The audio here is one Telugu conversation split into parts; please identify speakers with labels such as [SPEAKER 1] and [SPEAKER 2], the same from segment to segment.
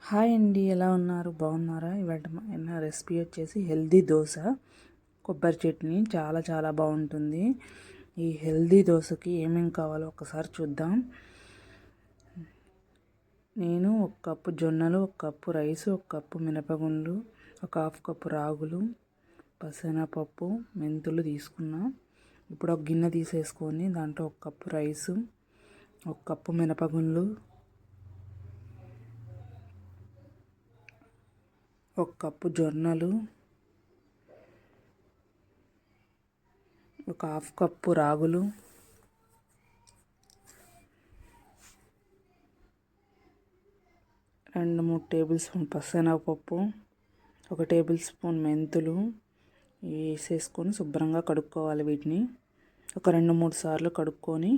[SPEAKER 1] హాయ్ అండి, ఎలా ఉన్నారు? బాగున్నారా? ఇవాళ రెసిపీ వచ్చేసి హెల్దీ దోశ కొబ్బరి చట్నీ. చాలా చాలా బాగుంటుంది. ఈ హెల్దీ దోశకి ఏమేమి కావాలో ఒకసారి చూద్దాం. నేను 1 కప్పు జొన్నలు, 1 కప్పు రైసు, 1 కప్పు మినపగుండ్లు, 1/2 కప్పు రాగులు, పసనపప్పు, మెంతులు తీసుకున్నా. ఇప్పుడు ఒక గిన్నె తీసేసుకొని దాంట్లో 1 కప్పు రైసు, 1 కప్పు మినపగుండ్లు, 1 కప్పు జొన్నలు, 1/2 కప్పు రాగులు, 2-3 టేబుల్ స్పూన్ పసనపప్పు, 1 టేబుల్ స్పూన్ మెంతులు వేసేసుకొని శుభ్రంగా కడుక్కోవాలి. వీటిని ఒక 2-3 సార్లు కడుక్కొని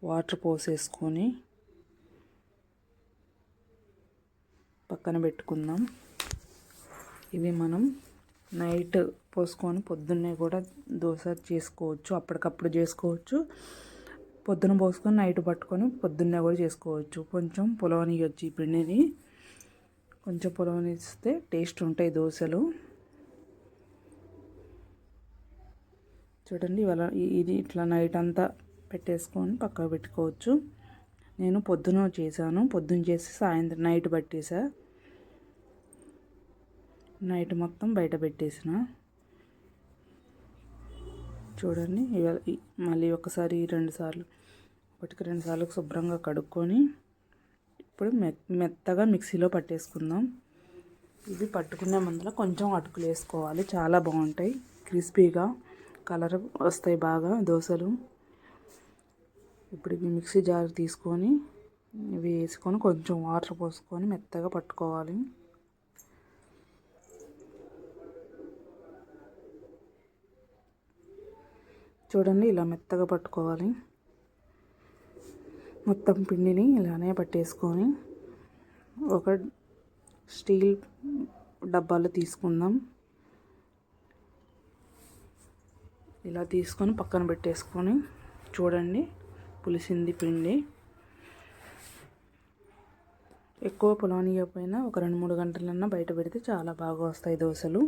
[SPEAKER 1] వాటర్ పోసేసుకొని పక్కన పెట్టుకుందాం. ఇవి మనం నైట్ పోసుకొని పొద్దున్నే కూడా దోశ చేసుకోవచ్చు, అప్పటికప్పుడు చేసుకోవచ్చు. పొద్దున పోసుకొని నైట్ పట్టుకొని పొద్దున్నే కూడా చేసుకోవచ్చు. కొంచెం పులవనియొచ్చు. ఈ పిండిని కొంచెం పులవనిస్తే టేస్ట్ ఉంటాయి దోశలు. చూడండి, ఇవాళ ఇది ఇట్లా నైట్ అంతా పెట్టేసుకొని పక్కకు పెట్టుకోవచ్చు. నేను పొద్దున చేశాను. పొద్దున చేసి సాయంత్రం నైట్ పట్టేసా. నైట్ మొత్తం బయట పెట్టేసిన. చూడండి, మళ్ళీ ఒకసారి 2 సార్లు, ఒకటికి 2 సార్లు శుభ్రంగా కడుక్కొని ఇప్పుడు మెత్తగా మిక్సీలో పట్టేసుకుందాం. ఇవి పట్టుకునే ముందులో కొంచెం అటుకులు వేసుకోవాలి. చాలా బాగుంటాయి, క్రిస్పీగా కలర్ వస్తాయి బాగా దోశలు. ఇప్పుడు ఇవి మిక్సీ జార్ తీసుకొని ఇవి వేసుకొని కొంచెం వాటర్ పోసుకొని మెత్తగా పట్టుకోవాలి. చూడండి, ఇలా మెత్తగా పట్టుకోవాలి. మొత్తం పిండిని ఇలానే పట్టేసుకొని ఒక స్టీల్ డబ్బాలో తీసుకుందాం. ఇలా తీసుకొని పక్కన పెట్టేసుకొని చూడండి, పులిసింది పిండి. ఎక్కువ పులవనీయకపోయినా ఒక 2-3 గంటలన్నా బయట పెడితే చాలా బాగా వస్తాయి దోశలు.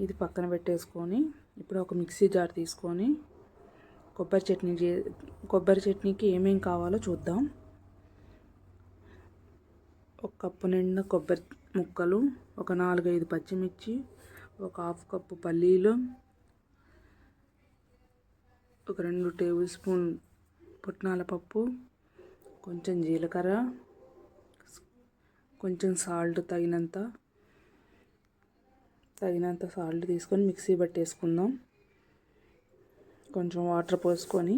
[SPEAKER 1] ఇది పక్కన పెట్టేసుకొని ఇప్పుడు ఒక మిక్సీ జార్ తీసుకొని కొబ్బరి చట్నీకి ఏమేం కావాలో చూద్దాం. 1 కప్పు నిండా కొబ్బరి ముక్కలు, ఒక 4-5 పచ్చిమిర్చి, 1/2 కప్పు పల్లీలు, ఒక 2 టేబుల్ స్పూన్ పుట్నాల పప్పు, కొంచెం జీలకర్ర, కొంచెం సాల్ట్ తగినంత సాల్ట్ తీసుకొని మిక్సీ పట్టేసుకుందాం. కొంచెం వాటర్ పోసుకొని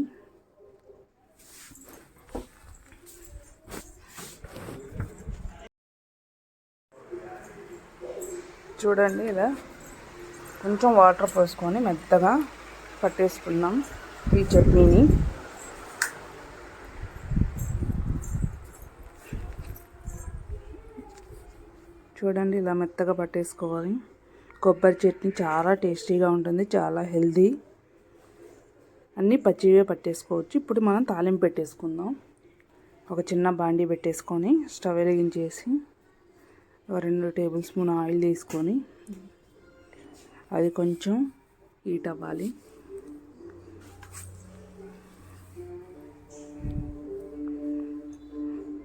[SPEAKER 1] చూడండి, ఇలా కొంచెం వాటర్ పోసుకొని మెత్తగా పట్టేసుకుందాం ఈ చట్నీని. చూడండి, ఇలా మెత్తగా పట్టేసుకోవాలి. కొబ్బరి చట్నీ చాలా టేస్టీగా ఉంటుంది, చాలా హెల్దీ. అన్నీ పచ్చివే పట్టేసుకోవచ్చు. ఇప్పుడు మనం తాలింపు పెట్టేసుకుందాం. ఒక చిన్న బాండీ పెట్టేసుకొని స్టవ్ వెలిగించేసి 2 టేబుల్ స్పూన్ ఆయిల్ తీసుకొని అది కొంచెం హీట్ అవ్వాలి.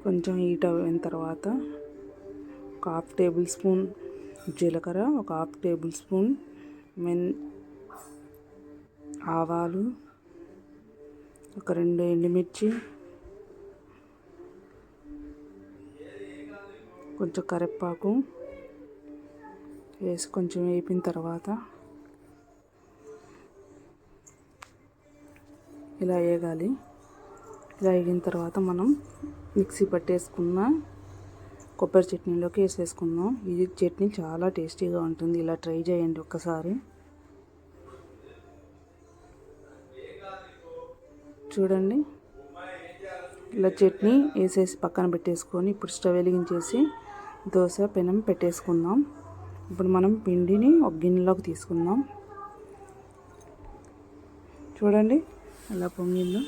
[SPEAKER 1] కొంచెం హీట్ అయిన తర్వాత 1/2 టేబుల్ స్పూన్ జీలకర్ర, 1/2 టేబుల్ స్పూన్ ఆవాలు, ఒక 2 ఎండుమిర్చి, కొంచెం కరివేపాకు వేసి కొంచెం వేపిన తర్వాత ఇలా వేగాలి. ఇలా వేగిన తర్వాత మనం మిక్సీ పట్టేసుకున్న కొబ్బరి చట్నీలోకి వేసేసుకుందాం. ఇది చట్నీ చాలా టేస్టీగా ఉంటుంది. ఇలా ట్రై చేయండి ఒక్కసారి. చూడండి, ఇలా చట్నీ వేసేసి పక్కన పెట్టేసుకొని ఇప్పుడు స్టవ్ వెలిగించేసి దోశ పెనం పెట్టేసుకుందాం. ఇప్పుడు మనం పిండిని ఒక గిన్నెలోకి తీసుకుందాం. చూడండి ఎలా పొంగిందో.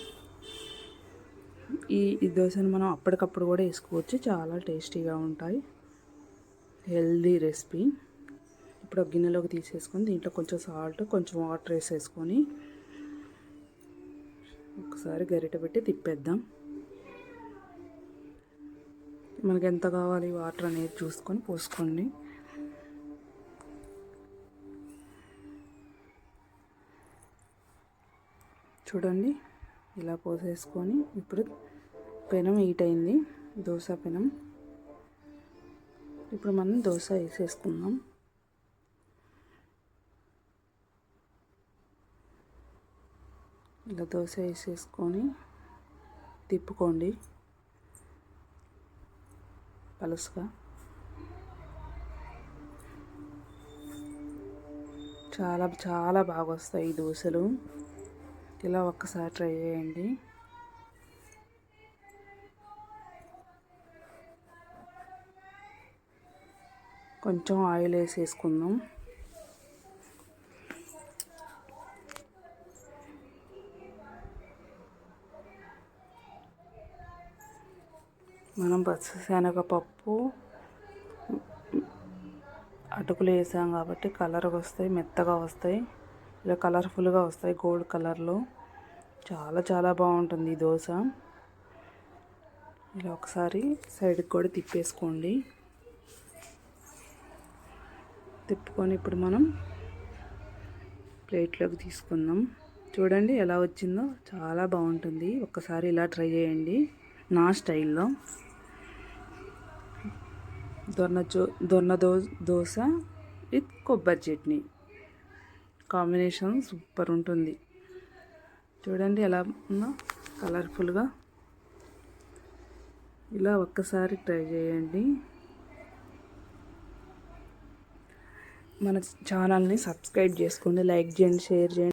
[SPEAKER 1] ఈ దోశను మనం అప్పటికప్పుడు కూడా వేసుకోవచ్చు, చాలా టేస్టీగా ఉంటాయి. Healthy recipe. ఇప్పుడు ఒక గిన్నెలోకి తీసేసుకొని దీంట్లో కొంచెం సాల్ట్, కొంచెం వాటర్ వేసేసుకొని ఒకసారి గరిటె పెట్టి తిప్పేద్దాం. మనకి ఎంత కావాలి వాటర్ అనేది చూసుకొని పోసుకోండి. చూడండి ఇలా పోసేసుకొని ఇప్పుడు పెనం హీట్ అయింది, దోశ పెనం. ఇప్పుడు మనం దోశ వేసేసుకుందాం. ఇలా దోశ వేసేసుకొని తిప్పుకోండి పలుసుగా. చాలా చాలా బాగా వస్తాయి ఈ దోశలు. ఇలా ఒక్కసారి ట్రై చేయండి. కొంచెం ఆయిల్ వేసేసుకుందాం. మనం పచ్చిశనగపప్పు అటుకులు వేసాం కాబట్టి కలర్గా వస్తాయి, మెత్తగా వస్తాయి, ఇలా కలర్ఫుల్గా వస్తాయి గోల్డ్ కలర్లో. చాలా చాలా బాగుంటుంది ఈ దోశ. ఇలా ఒకసారి సైడ్కి కూడా తిప్పేసుకోండి. తిప్పుకొని ఇప్పుడు మనం ప్లేట్లోకి తీసుకుందాం. చూడండి ఎలా వచ్చిందో, చాలా బాగుంటుంది. ఒక్కసారి ఇలా ట్రై చేయండి నా స్టైల్లో. దోశ విత్ కొబ్బరి చట్నీ కాంబినేషన్ సూపర్ ఉంటుంది. చూడండి ఎలా ఉందో కలర్ఫుల్గా. ఇలా ఒక్కసారి ట్రై చేయండి. మన ఛానల్ని సబ్స్క్రైబ్ చేసుకోండి, లైక్ చేయండి, షేర్ చేయండి.